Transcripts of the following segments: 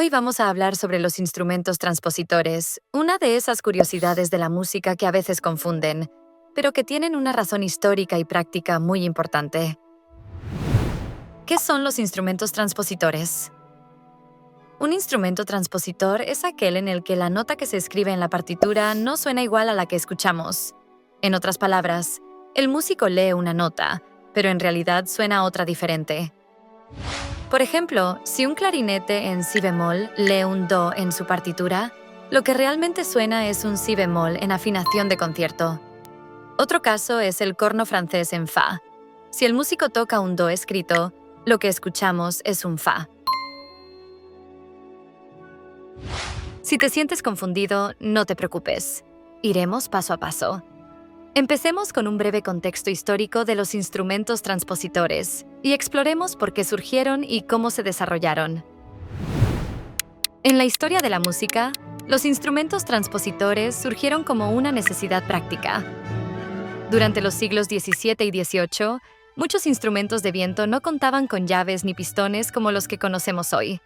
Hoy vamos a hablar sobre los instrumentos transpositores, una de esas curiosidades de la música que a veces confunden, pero que tienen una razón histórica y práctica muy importante. ¿Qué son los instrumentos transpositores? Un instrumento transpositor es aquel en el que la nota que se escribe en la partitura no suena igual a la que escuchamos. En otras palabras, el músico lee una nota, pero en realidad suena otra diferente. Por ejemplo, si un clarinete en si bemol lee un do en su partitura, lo que realmente suena es un si bemol en afinación de concierto. Otro caso es el corno francés en fa. Si el músico toca un do escrito, lo que escuchamos es un fa. Si te sientes confundido, no te preocupes. Iremos paso a paso. Empecemos con un breve contexto histórico de los instrumentos transpositores y exploremos por qué surgieron y cómo se desarrollaron. En la historia de la música, los instrumentos transpositores surgieron como una necesidad práctica. Durante los siglos XVII y XVIII, muchos instrumentos de viento no contaban con llaves ni pistones como los que conocemos hoy,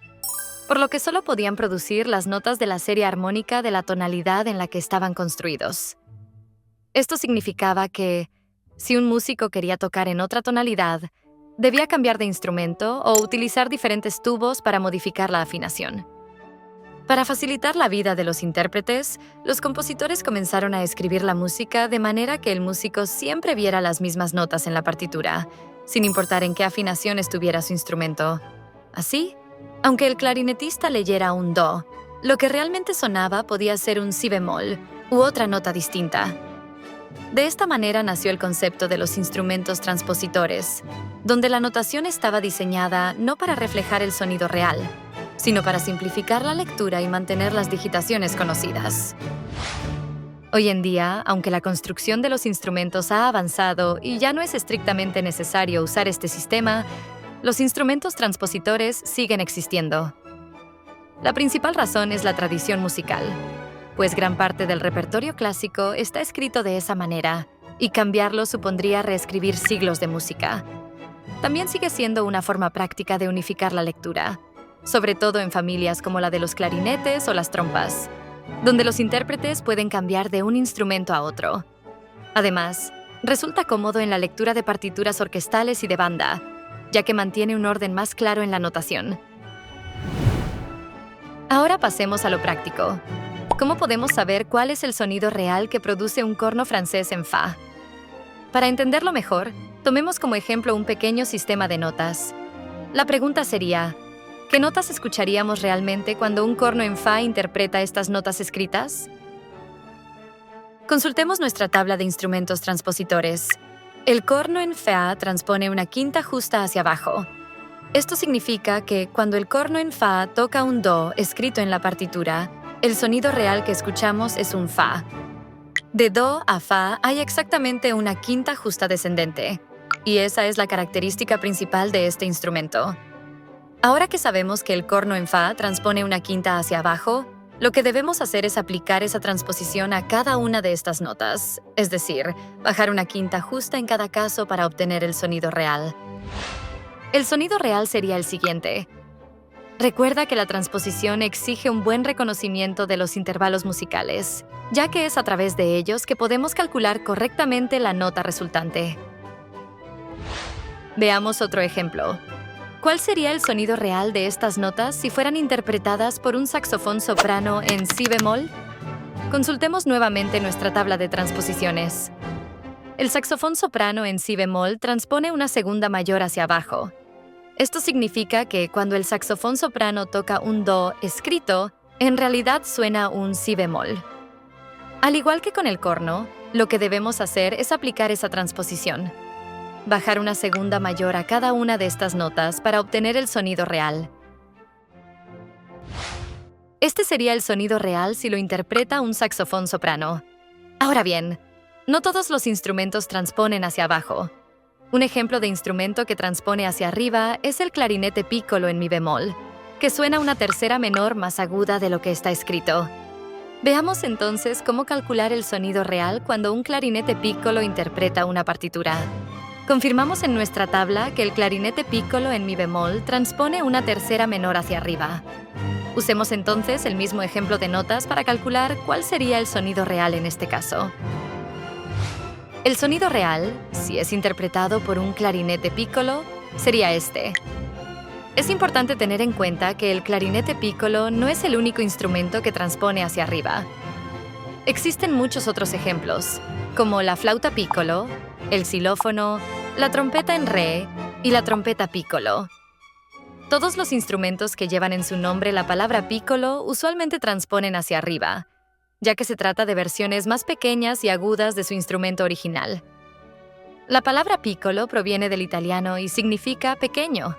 por lo que solo podían producir las notas de la serie armónica de la tonalidad en la que estaban construidos. Esto significaba que, si un músico quería tocar en otra tonalidad, debía cambiar de instrumento o utilizar diferentes tubos para modificar la afinación. Para facilitar la vida de los intérpretes, los compositores comenzaron a escribir la música de manera que el músico siempre viera las mismas notas en la partitura, sin importar en qué afinación estuviera su instrumento. Así, aunque el clarinetista leyera un do, lo que realmente sonaba podía ser un si bemol u otra nota distinta. De esta manera nació el concepto de los instrumentos transpositores, donde la notación estaba diseñada no para reflejar el sonido real, sino para simplificar la lectura y mantener las digitaciones conocidas. Hoy en día, aunque la construcción de los instrumentos ha avanzado y ya no es estrictamente necesario usar este sistema, los instrumentos transpositores siguen existiendo. La principal razón es la tradición musical, pues gran parte del repertorio clásico está escrito de esa manera, y cambiarlo supondría reescribir siglos de música. También sigue siendo una forma práctica de unificar la lectura, sobre todo en familias como la de los clarinetes o las trompas, donde los intérpretes pueden cambiar de un instrumento a otro. Además, resulta cómodo en la lectura de partituras orquestales y de banda, ya que mantiene un orden más claro en la notación. Ahora pasemos a lo práctico. ¿Cómo podemos saber cuál es el sonido real que produce un corno francés en fa? Para entenderlo mejor, tomemos como ejemplo un pequeño sistema de notas. La pregunta sería, ¿qué notas escucharíamos realmente cuando un corno en fa interpreta estas notas escritas? Consultemos nuestra tabla de instrumentos transpositores. El corno en fa transpone una quinta justa hacia abajo. Esto significa que cuando el corno en fa toca un do escrito en la partitura, el sonido real que escuchamos es un fa. De do a fa hay exactamente una quinta justa descendente, y esa es la característica principal de este instrumento. Ahora que sabemos que el corno en fa transpone una quinta hacia abajo, lo que debemos hacer es aplicar esa transposición a cada una de estas notas, es decir, bajar una quinta justa en cada caso para obtener el sonido real. El sonido real sería el siguiente. Recuerda que la transposición exige un buen reconocimiento de los intervalos musicales, ya que es a través de ellos que podemos calcular correctamente la nota resultante. Veamos otro ejemplo. ¿Cuál sería el sonido real de estas notas si fueran interpretadas por un saxofón soprano en si bemol? Consultemos nuevamente nuestra tabla de transposiciones. El saxofón soprano en si bemol transpone una segunda mayor hacia abajo. Esto significa que cuando el saxofón soprano toca un do escrito, en realidad suena un si bemol. Al igual que con el corno, lo que debemos hacer es aplicar esa transposición. Bajar una segunda mayor a cada una de estas notas para obtener el sonido real. Este sería el sonido real si lo interpreta un saxofón soprano. Ahora bien, no todos los instrumentos transponen hacia abajo. Un ejemplo de instrumento que transpone hacia arriba es el clarinete piccolo en mi bemol, que suena una tercera menor más aguda de lo que está escrito. Veamos entonces cómo calcular el sonido real cuando un clarinete piccolo interpreta una partitura. Confirmamos en nuestra tabla que el clarinete piccolo en mi bemol transpone una tercera menor hacia arriba. Usemos entonces el mismo ejemplo de notas para calcular cuál sería el sonido real en este caso. El sonido real, si es interpretado por un clarinete piccolo, sería este. Es importante tener en cuenta que el clarinete piccolo no es el único instrumento que transpone hacia arriba. Existen muchos otros ejemplos, como la flauta piccolo, el xilófono, la trompeta en re y la trompeta piccolo. Todos los instrumentos que llevan en su nombre la palabra piccolo usualmente transponen hacia arriba, ya que se trata de versiones más pequeñas y agudas de su instrumento original. La palabra piccolo proviene del italiano y significa pequeño.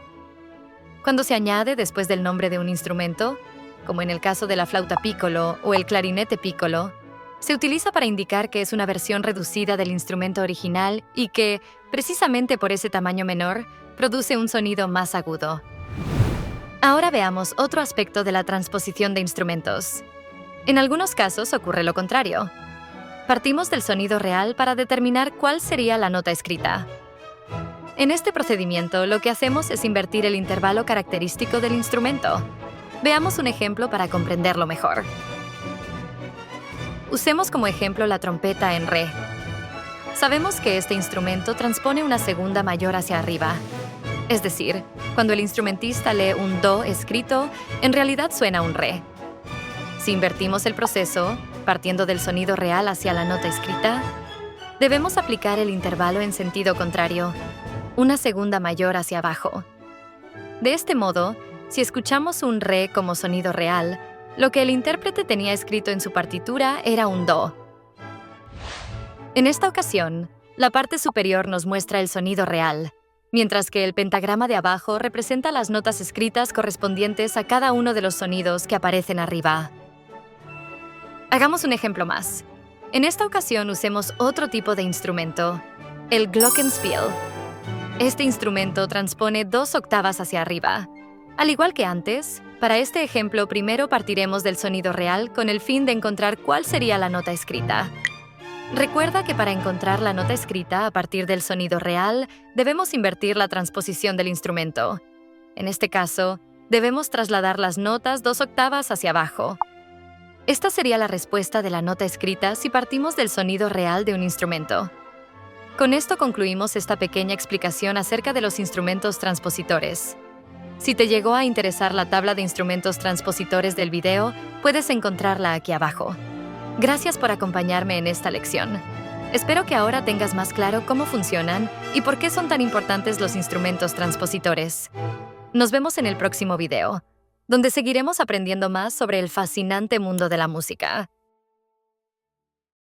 Cuando se añade después del nombre de un instrumento, como en el caso de la flauta piccolo o el clarinete piccolo, se utiliza para indicar que es una versión reducida del instrumento original y que, precisamente por ese tamaño menor, produce un sonido más agudo. Ahora veamos otro aspecto de la transposición de instrumentos. En algunos casos ocurre lo contrario. Partimos del sonido real para determinar cuál sería la nota escrita. En este procedimiento, lo que hacemos es invertir el intervalo característico del instrumento. Veamos un ejemplo para comprenderlo mejor. Usemos como ejemplo la trompeta en re. Sabemos que este instrumento transpone una segunda mayor hacia arriba. Es decir, cuando el instrumentista lee un do escrito, en realidad suena un re. Si invertimos el proceso, partiendo del sonido real hacia la nota escrita, debemos aplicar el intervalo en sentido contrario, una segunda mayor hacia abajo. De este modo, si escuchamos un re como sonido real, lo que el intérprete tenía escrito en su partitura era un do. En esta ocasión, la parte superior nos muestra el sonido real, mientras que el pentagrama de abajo representa las notas escritas correspondientes a cada uno de los sonidos que aparecen arriba. Hagamos un ejemplo más. En esta ocasión usemos otro tipo de instrumento, el glockenspiel. Este instrumento transpone 2 octavas hacia arriba. Al igual que antes, para este ejemplo primero partiremos del sonido real con el fin de encontrar cuál sería la nota escrita. Recuerda que para encontrar la nota escrita a partir del sonido real, debemos invertir la transposición del instrumento. En este caso, debemos trasladar las notas 2 octavas hacia abajo. Esta sería la respuesta de la nota escrita si partimos del sonido real de un instrumento. Con esto concluimos esta pequeña explicación acerca de los instrumentos transpositores. Si te llegó a interesar la tabla de instrumentos transpositores del video, puedes encontrarla aquí abajo. Gracias por acompañarme en esta lección. Espero que ahora tengas más claro cómo funcionan y por qué son tan importantes los instrumentos transpositores. Nos vemos en el próximo video, donde seguiremos aprendiendo más sobre el fascinante mundo de la música.